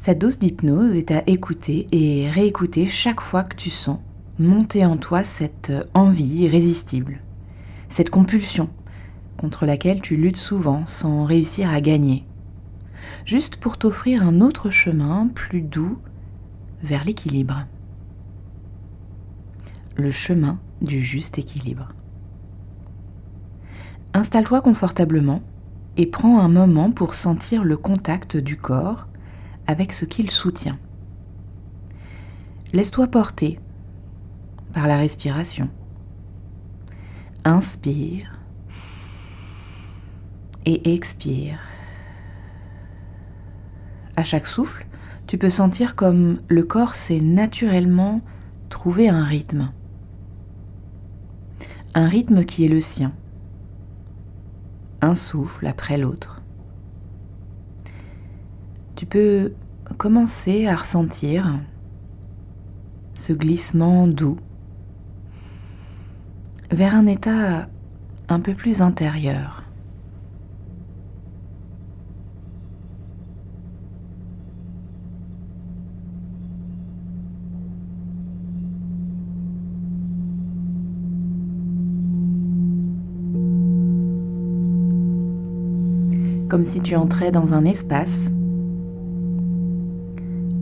Cette dose d'hypnose est à écouter et réécouter chaque fois que tu sens monter en toi cette envie irrésistible, cette compulsion contre laquelle tu luttes souvent sans réussir à gagner, juste pour t'offrir un autre chemin plus doux vers l'équilibre. Le chemin du juste équilibre. Installe-toi confortablement et prends un moment pour sentir le contact du corps avec ce qu'il soutient. Laisse-toi porter par la respiration. Inspire et expire. À chaque souffle, tu peux sentir comme le corps s'est naturellement trouvé un rythme. Un rythme qui est le sien. Un souffle après l'autre. Tu peux commencer à ressentir ce glissement doux vers un état un peu plus intérieur. Comme si tu entrais dans un espace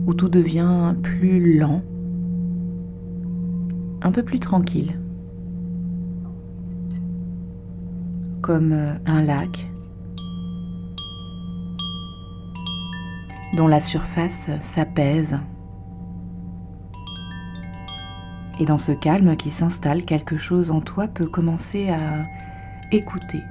où tout devient plus lent, un peu plus tranquille, comme un lac dont la surface s'apaise. Et dans ce calme qui s'installe, quelque chose en toi peut commencer à écouter.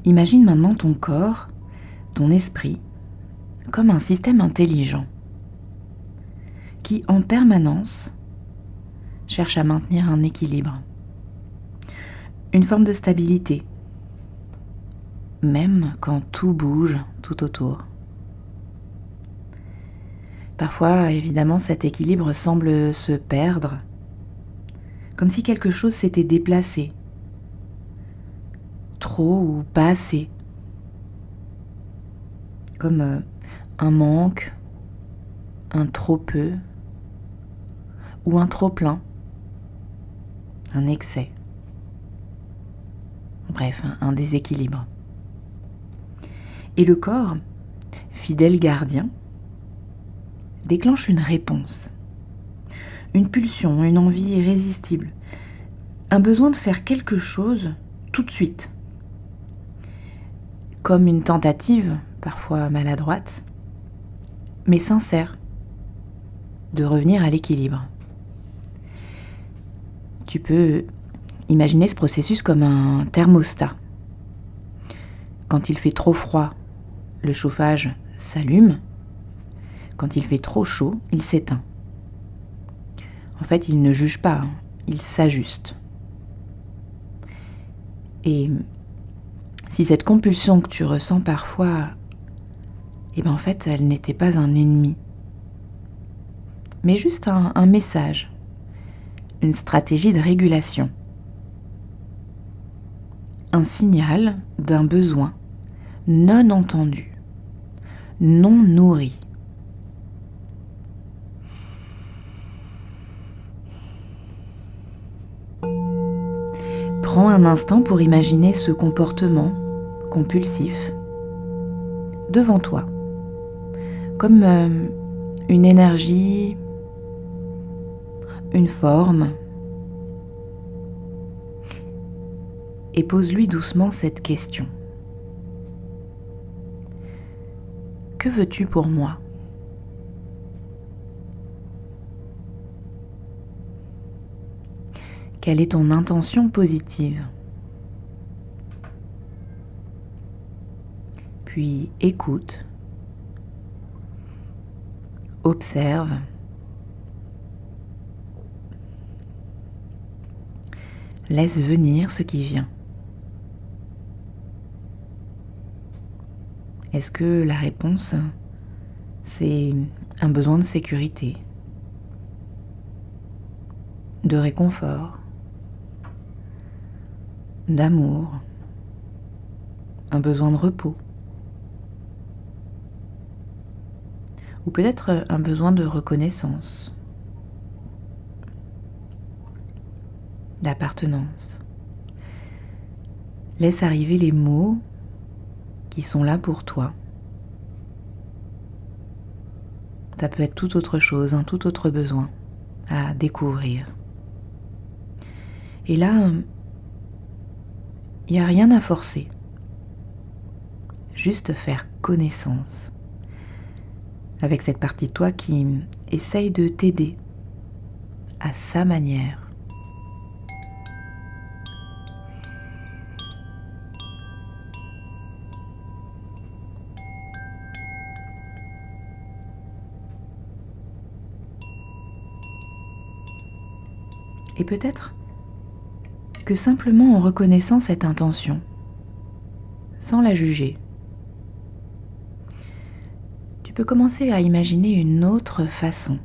Imagine maintenant ton corps, ton esprit, comme un système intelligent qui, en permanence, cherche à maintenir un équilibre, une forme de stabilité, même quand tout bouge tout autour. Parfois, évidemment, cet équilibre semble se perdre, comme si quelque chose s'était déplacé, trop ou pas assez, comme un manque, un trop peu ou un trop plein, un excès. Bref, un déséquilibre. Et le corps, fidèle gardien, déclenche une réponse, une pulsion, une envie irrésistible, un besoin de faire quelque chose tout de suite, comme une tentative, parfois maladroite, mais sincère, de revenir à l'équilibre. Tu peux imaginer ce processus comme un thermostat. Quand il fait trop froid, le chauffage s'allume. Quand il fait trop chaud, il s'éteint. En fait, il ne juge pas, il s'ajuste. Et si cette compulsion que tu ressens parfois, en fait, elle n'était pas un ennemi, mais juste un message, une stratégie de régulation, un signal d'un besoin non entendu, non nourri. Prends un instant pour imaginer ce comportement compulsif devant toi, comme une énergie, une forme, et pose-lui doucement cette question. Que veux-tu pour moi ? Quelle est ton intention positive ? Puis écoute, observe, laisse venir ce qui vient. Est-ce que la réponse, c'est un besoin de sécurité ? de réconfort, d'amour, un besoin de repos, ou peut-être un besoin de reconnaissance, d'appartenance. Laisse arriver les mots qui sont là pour toi. Ça peut être tout autre chose, un tout autre besoin à découvrir. Et là, il n'y a rien à forcer. Juste faire connaissance avec cette partie de toi qui essaye de t'aider à sa manière. Et peut-être que simplement en reconnaissant cette intention, sans la juger, tu peux commencer à imaginer une autre façon.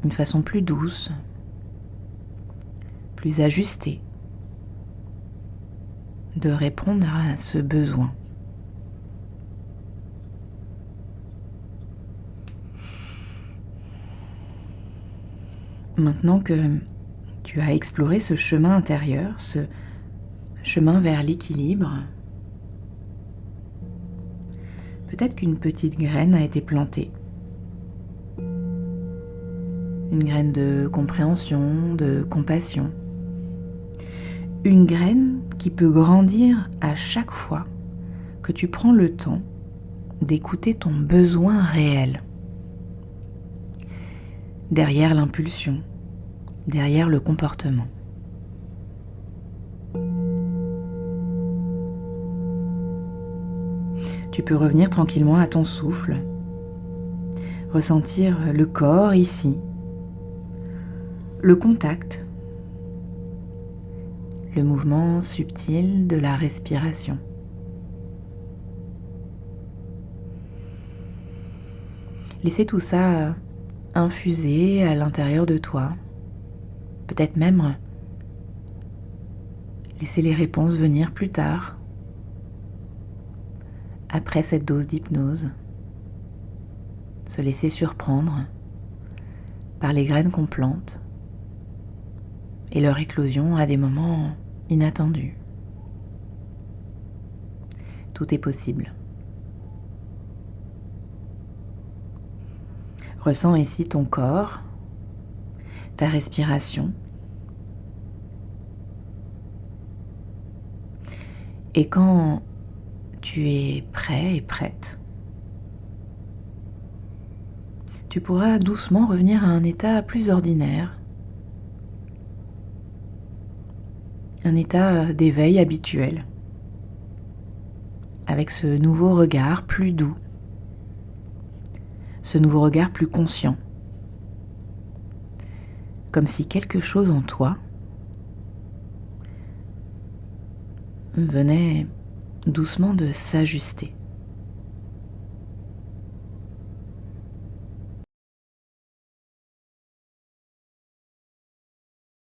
Une façon plus douce, plus ajustée de répondre à ce besoin. Maintenant que tu as exploré ce chemin intérieur, ce chemin vers l'équilibre, peut-être qu'une petite graine a été plantée. Une graine de compréhension, de compassion. Une graine qui peut grandir à chaque fois que tu prends le temps d'écouter ton besoin réel. Derrière l'impulsion, derrière le comportement. Tu peux revenir tranquillement à ton souffle, ressentir le corps ici, le contact, le mouvement subtil de la respiration. Laissez tout ça infuser à l'intérieur de toi. Peut-être même laisser les réponses venir plus tard, après cette dose d'hypnose. Se laisser surprendre par les graines qu'on plante et leur éclosion à des moments inattendus. Tout est possible. Ressens ici ton corps, ta respiration. Et quand tu es prêt et prête, tu pourras doucement revenir à un état plus ordinaire, un état d'éveil habituel, avec ce nouveau regard plus doux, ce nouveau regard plus conscient, comme si quelque chose en toi venait doucement de s'ajuster.